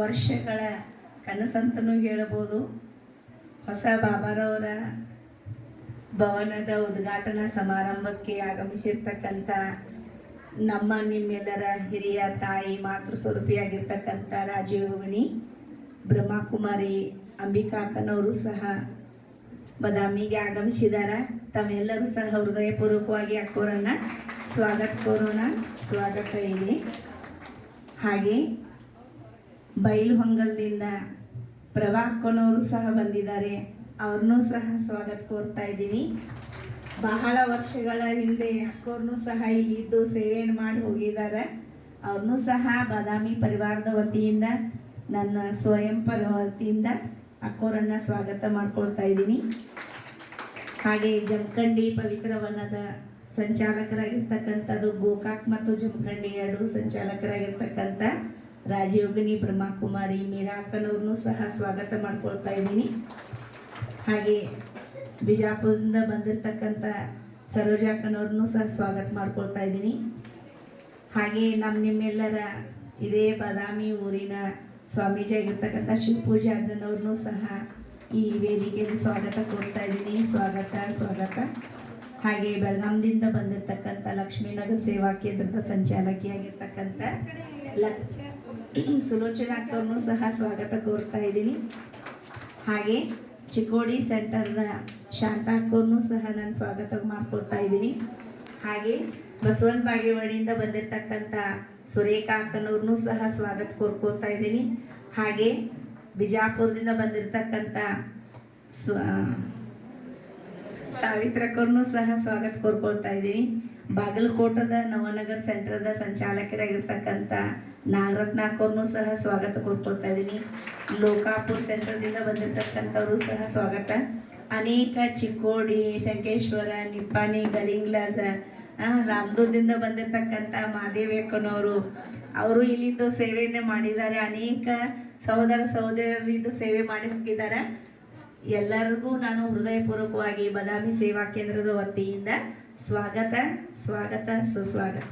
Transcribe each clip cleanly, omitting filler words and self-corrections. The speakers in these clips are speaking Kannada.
ವರ್ಷಗಳ ಕನಸಂತನೂ ಹೇಳಬಹುದು. ಹೊಸ ಬಾಬಾರವರ ಭವನದ ಉದ್ಘಾಟನಾ ಸಮಾರಂಭಕ್ಕೆ ಆಗಮಿಸಿರ್ತಕ್ಕಂಥ ನಮ್ಮ ನಿಮ್ಮೆಲ್ಲರ ಹಿರಿಯ ತಾಯಿ ಮಾತೃ ಸ್ವರೂಪಿಯಾಗಿರ್ತಕ್ಕಂಥ ರಾಜಯೋಗಿನಿ ಬ್ರಹ್ಮಕುಮಾರಿ ಅಂಬಿಕಾಕ್ಕನವರು ಸಹ ಬದಾಮಿಗೆ ಆಗಮಿಸಿದ್ದಾರೆ. ತಮ್ಮೆಲ್ಲರೂ ಸಹ ಹೃದಯಪೂರ್ವಕವಾಗಿ ಅಕ್ಕೋರನ್ನು ಸ್ವಾಗತ ಕೋರೋಣ. ಸ್ವಾಗತ ಇದೆ. ಹಾಗೆ ಬೈಲುಹೊಂಗಲದಿಂದ ಪ್ರಭಾ ಅಕ್ಕನವರು ಸಹ ಬಂದಿದ್ದಾರೆ. ಅವ್ರನ್ನೂ ಸಹ ಸ್ವಾಗತ ಕೋರ್ತಾ ಇದ್ದೀನಿ. ಬಹಳ ವರ್ಷಗಳ ಹಿಂದೆ ಅಕ್ಕೋರ್ನೂ ಸಹ ಇಲ್ಲಿದ್ದು ಸೇವೆಯನ್ನು ಮಾಡಿ ಹೋಗಿದ್ದಾರೆ. ಅವ್ರನ್ನೂ ಸಹ ಬಾದಾಮಿ ಪರಿವಾರದ ವತಿಯಿಂದ ನನ್ನ ಸ್ವಯಂ ವತಿಯಿಂದ ಅಕ್ಕೋರನ್ನು ಸ್ವಾಗತ ಮಾಡ್ಕೊಳ್ತಾ ಇದ್ದೀನಿ. ಹಾಗೆ ಜಮಖಂಡಿ ಪವಿತ್ರ ವನದ ಸಂಚಾಲಕರಾಗಿರ್ತಕ್ಕಂಥದ್ದು ಗೋಕಾಕ್ ಮತ್ತು ಜಮಖಂಡಿ ಎರಡು ಸಂಚಾಲಕರಾಗಿರ್ತಕ್ಕಂಥ ರಾಜಯೋಗಿನಿ ಬ್ರಹ್ಮಕುಮಾರಿ ಮೀರಾ ಅಕ್ಕನವ್ರನ್ನೂ ಸಹ ಸ್ವಾಗತ ಮಾಡ್ಕೊಳ್ತಾ ಇದ್ದೀನಿ. ಹಾಗೆ ಬಿಜಾಪುರದಿಂದ ಬಂದಿರತಕ್ಕಂಥ ಸರೋಜಾ ಅಕ್ಕನವ್ರನ್ನೂ ಸಹ ಸ್ವಾಗತ ಮಾಡ್ಕೊಳ್ತಾ ಇದ್ದೀನಿ. ಹಾಗೆ ನಿಮ್ಮೆಲ್ಲರ ಇದೇ ಬಾದಾಮಿ ಊರಿನ ಸ್ವಾಮೀಜಿ ಆಗಿರ್ತಕ್ಕಂಥ ಶಿವಪೂಜೆ ಅಜ್ಜನವ್ರನ್ನೂ ಸಹ ಈ ವೇದಿಕೆಯಲ್ಲಿ ಸ್ವಾಗತ ಕೊಡ್ತಾ ಇದ್ದೀನಿ. ಸ್ವಾಗತ ಸ್ವಾಗತ. ಹಾಗೆ ಬೆಳಗಾಂದಿಂದ ಬಂದಿರತಕ್ಕಂಥ ಲಕ್ಷ್ಮೀನಗರ ಸೇವಾ ಕೇಂದ್ರದ ಸಂಚಾಲಕಿಯಾಗಿರ್ತಕ್ಕಂಥ ಸುಲೋಚನಾ ಅಕ್ಕವ್ರನ್ನೂ ಸಹ ಸ್ವಾಗತ ಕೋರ್ತಾ ಇದ್ದೀನಿ. ಹಾಗೆ ಚಿಕ್ಕೋಡಿ ಸೆಂಟರ್ನ ಶಾಂತಾ ಅಕ್ಕವ್ರನ್ನೂ ಸಹ ನಾನು ಸ್ವಾಗತ ಮಾಡ್ಕೊಳ್ತಾ ಇದ್ದೀನಿ. ಹಾಗೆ ಬಸವನ ಬಾಗೇವಾಡಿಯಿಂದ ಬಂದಿರತಕ್ಕಂಥ ಸುರೇಖಾ ಅಕ್ಕನವ್ರನ್ನೂ ಸಹ ಸ್ವಾಗತ ಕೋರ್ಕೊಳ್ತಾ ಇದ್ದೀನಿ. ಹಾಗೆ ಬಿಜಾಪುರದಿಂದ ಬಂದಿರತಕ್ಕಂಥ ಸಾವಿತ್ರಕ್ಕವ್ರನ್ನೂ ಸಹ ಸ್ವಾಗತ ಕೋರ್ಕೊಳ್ತಾ ಇದ್ದೀನಿ. ಬಾಗಲಕೋಟದ ನವನಗರ ಸೆಂಟರ್ದ ಸಂಚಾಲಕರಾಗಿರ್ತಕ್ಕಂಥ ನಾಗರತ್ನ ಅಕ್ಕವ್ರನ್ನೂ ಸಹ ಸ್ವಾಗತ ಕೋರ್ಕೊಳ್ತಾ ಇದ್ದೀನಿ. ಲೋಕಾಪುರ ಸೆಂಟರ್ದಿಂದ ಬಂದಿರತಕ್ಕಂಥವರು ಸಹ ಸ್ವಾಗತ. ಅನೇಕ ಚಿಕ್ಕೋಡಿ, ಶಂಕೇಶ್ವರ, ನಿಪ್ಪಾಣಿ, ಗಡಿಂಗ್ಲಾಜ, ರಾಮದುರ್ಗದಿಂದ ಬಂದಿರತಕ್ಕಂಥ ಮಾದೇವಿ ಅಕ್ಕನವರು ಅವರು ಇಲ್ಲಿದ್ದು ಸೇವೆಯನ್ನು ಮಾಡಿದ್ದಾರೆ. ಅನೇಕ ಸಹೋದರ ಸಹೋದರರಿದ್ದು ಸೇವೆ ಮಾಡಿ ಹೋಗಿದ್ದಾರೆ. ಎಲ್ಲರಿಗೂ ನಾನು ಹೃದಯಪೂರ್ವಕವಾಗಿ ಬಾದಾಮಿ ಸೇವಾ ಕೇಂದ್ರದ ವತಿಯಿಂದ ಸ್ವಾಗತ ಸ್ವಾಗತ ಸುಸ್ವಾಗತ.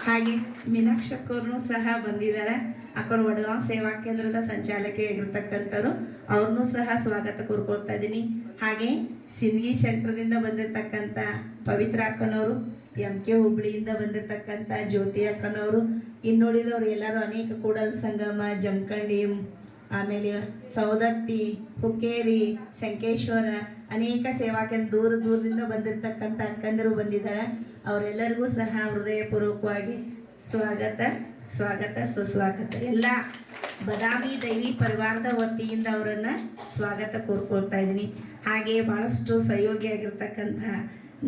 ಹಾಗೆ ಮೀನಾಕ್ಷಿ ಅಕ್ಕವ್ರನ್ನೂ ಸಹ ಬಂದಿದ್ದಾರೆ. ಅಕ್ಕರು ವಡಗಾಂವ್ ಸೇವಾ ಕೇಂದ್ರದ ಸಂಚಾಲಕಿಯಾಗಿರ್ತಕ್ಕಂಥವ್ರು, ಅವ್ರನ್ನೂ ಸಹ ಸ್ವಾಗತ ಕೋರ್ಕೊಳ್ತಾ ಇದ್ದೀನಿ. ಹಾಗೆ ಸಿಂದಗಿ ಸೆಂಟ್ರದಿಂದ ಬಂದಿರತಕ್ಕಂಥ ಪವಿತ್ರ ಅಕ್ಕನವರು, MK ಹುಬ್ಳಿಯಿಂದ ಬಂದಿರತಕ್ಕಂಥ ಜ್ಯೋತಿ ಅಕ್ಕನವರು, ಇನ್ನುಳಿದವರು ಎಲ್ಲರೂ ಅನೇಕ ಕೂಡಲ ಸಂಗಮ, ಜಮಖಂಡಿ, ಆಮೇಲೆ ಸೌದತ್ತಿ, ಹುಕ್ಕೇರಿ, ಶಂಕೇಶ್ವರ ಅನೇಕ ಸೇವಾ ಕೇಂದ್ರ ದೂರದಿಂದ ಬಂದಿರತಕ್ಕಂಥ ಅಕ್ಕಂದರು ಬಂದಿದ್ದಾರೆ. ಅವರೆಲ್ಲರಿಗೂ ಸಹ ಹೃದಯಪೂರ್ವಕವಾಗಿ ಸ್ವಾಗತ ಸ್ವಾಗತ ಸುಸ್ವಾಗತ. ಎಲ್ಲ ಬಾದಾಮಿ ದೈವಿ ಪರಿವಾರದ ವತಿಯಿಂದ ಅವರನ್ನು ಸ್ವಾಗತ ಕೋರ್ಕೊಳ್ತಾ ಇದ್ದೀನಿ. ಹಾಗೆ ಭಾಳಷ್ಟು ಸಹಯೋಗಿಯಾಗಿರ್ತಕ್ಕಂಥ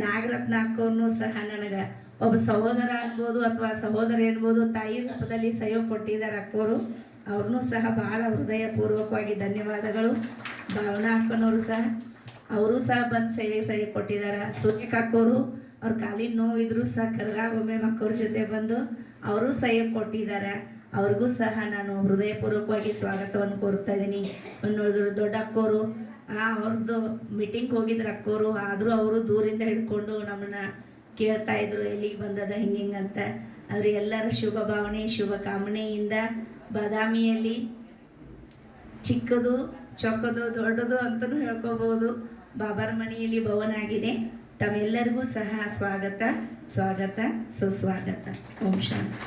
ನಾಗರತ್ನ ಅಕ್ಕವ್ರನ್ನೂ ಸಹ ನನಗೆ ಒಬ್ಬ ಸಹೋದರ ಅನ್ಬೋದು ಅಥವಾ ಸಹೋದರಿ ಅನ್ಬೋದು, ತಾಯಿ ರೂಪದಲ್ಲಿ ಸಹಯೋಗ ಕೊಟ್ಟಿದ್ದಾರೆ ಅಕ್ಕವರು. ಅವ್ರನ್ನೂ ಸಹ ಭಾಳ ಹೃದಯಪೂರ್ವಕವಾಗಿ ಧನ್ಯವಾದಗಳು. ಭಾವನಾ ಅಕ್ಕನವರು ಸಹ ಅವರು ಸಹ ಬಂದು ಸಹಯೋಗ ಕೊಟ್ಟಿದ್ದಾರೆ. ಸೂರ್ಯಕ ಅಕ್ಕವರು ಅವ್ರ ಕಾಲಿನ ನೋವಿದ್ರು ಸಹ ಕರ್ಗಾಗೊಮ್ಮೆ ಮಕ್ಕವ್ರ ಜೊತೆ ಬಂದು ಅವರು ಸಹಯೋಗ ಕೊಟ್ಟಿದ್ದಾರೆ. ಅವ್ರಿಗೂ ಸಹ ನಾನು ಹೃದಯಪೂರ್ವಕವಾಗಿ ಸ್ವಾಗತವನ್ನು ಕೋರ್ತಾ ಇದ್ದೀನಿ. ನೋಡಿದ್ರು ದೊಡ್ಡ ಅಕ್ಕವರು ಅವ್ರದ್ದು ಮೀಟಿಂಗ್ ಹೋಗಿದ್ರು ಅಕ್ಕವರು, ಆದರೂ ಅವರು ದೂರಿಂದ ಹಿಡ್ಕೊಂಡು ನಮ್ಮನ್ನು ಕೇಳ್ತಾ ಇದ್ರು ಎಲ್ಲಿಗೆ ಬಂದದ ಹಿಂಗಿಂಗಂತ. ಆದರೆ ಎಲ್ಲರ ಶುಭ ಭಾವನೆ ಶುಭ ಕಾಮನೆಯಿಂದ ಬಾದಾಮಿಯಲ್ಲಿ ಚಿಕ್ಕದು ಚೊಕ್ಕದು ದೊಡ್ಡದು ಅಂತಲೂ ಹೇಳ್ಕೋಬಹುದು ಬಾಬಾರ ಮನೆಯಲ್ಲಿ ಭವನ ಆಗಿದೆ. ತಮ್ಮೆಲ್ಲರಿಗೂ ಸಹ ಸ್ವಾಗತ ಸ್ವಾಗತ ಸುಸ್ವಾಗತ. ಓಂ ಶಾಂತಿ.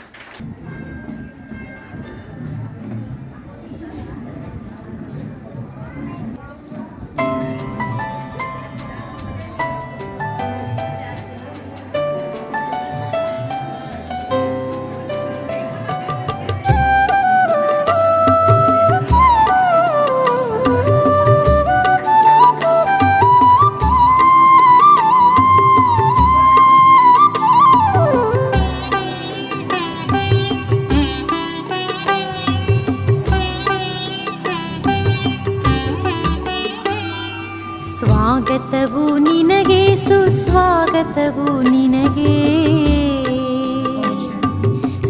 ಸ್ವಾಗತವು ನಿನಗೆ ಸುಸ್ವಾಗತವು ನಿನಗೆ,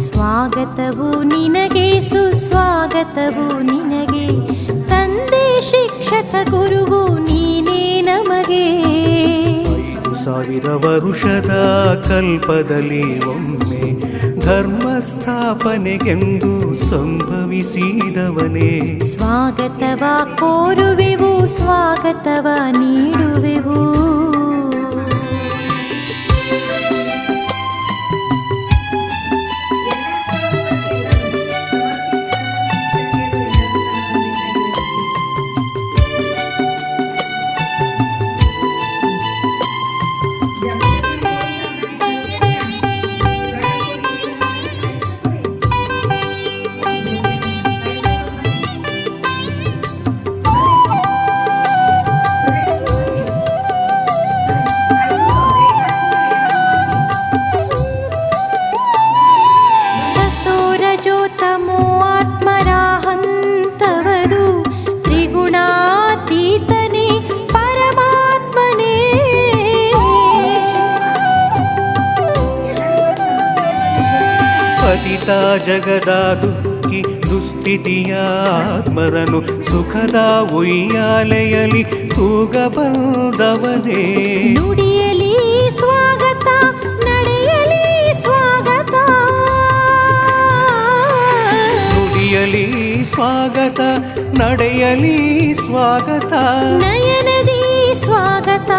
ಸ್ವಾಗತವು ನಿನಗೆ ಸುಸ್ವಾಗತವು ನಿನಗೆ. ತಂದೆ ಶಿಕ್ಷಕ ಗುರುವು ನೀನೇ ನಮಗೆ. 5000 ವರುಷದ ಕಲ್ಪದಲ್ಲಿ ಒಮ್ಮೆ ಧರ್ಮ ಸ್ಥಾಪನೆಗೆಂದು ಸಂಭವಿಸಿದವನೇ. ಸ್ವಾಗತವ ಕೋರುವೆವು, ಸ್ವಾಗತವ ನೀಡುವೆವು. ಪತಿತ ಜಗದ ದುಃಖಿ ದುಸ್ಥಿತಿಯ ಆತ್ಮರನು ಸುಖದ ಉಯ್ಯಾಲೆಯಲ್ಲಿ ತೂಗಬಂದವನೇ. ನುಡಿಯಲಿ ಸ್ವಾಗತ, ನಡೆಯಲಿ ಸ್ವಾಗತ. ನುಡಿಯಲಿ ಸ್ವಾಗತ, ನಡೆಯಲಿ ಸ್ವಾಗತ. ನಯನದಿ ಸ್ವಾಗತ,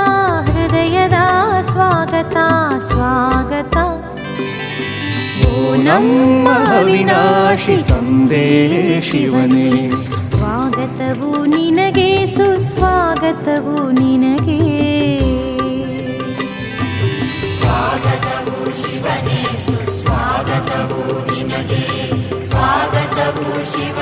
ಹೃದಯದ ಸ್ವಾಗತ ಸ್ವಾಗತ. ಓ ನಮ್ಮ ಅವಿನಾಶಿ ತಂದೆ ಶಿವನೇ, ಸ್ವಾಗತವು ನಿನಗೆ, ಸುಸ್ವಾಗತವು ನಿನಗೆ. ಸ್ವಾಗತವು ಶಿವನೇ, ಸುಸ್ವಾಗತವು ನಿನಗೆ. ಸ್ವಾಗತವು ಶಿವ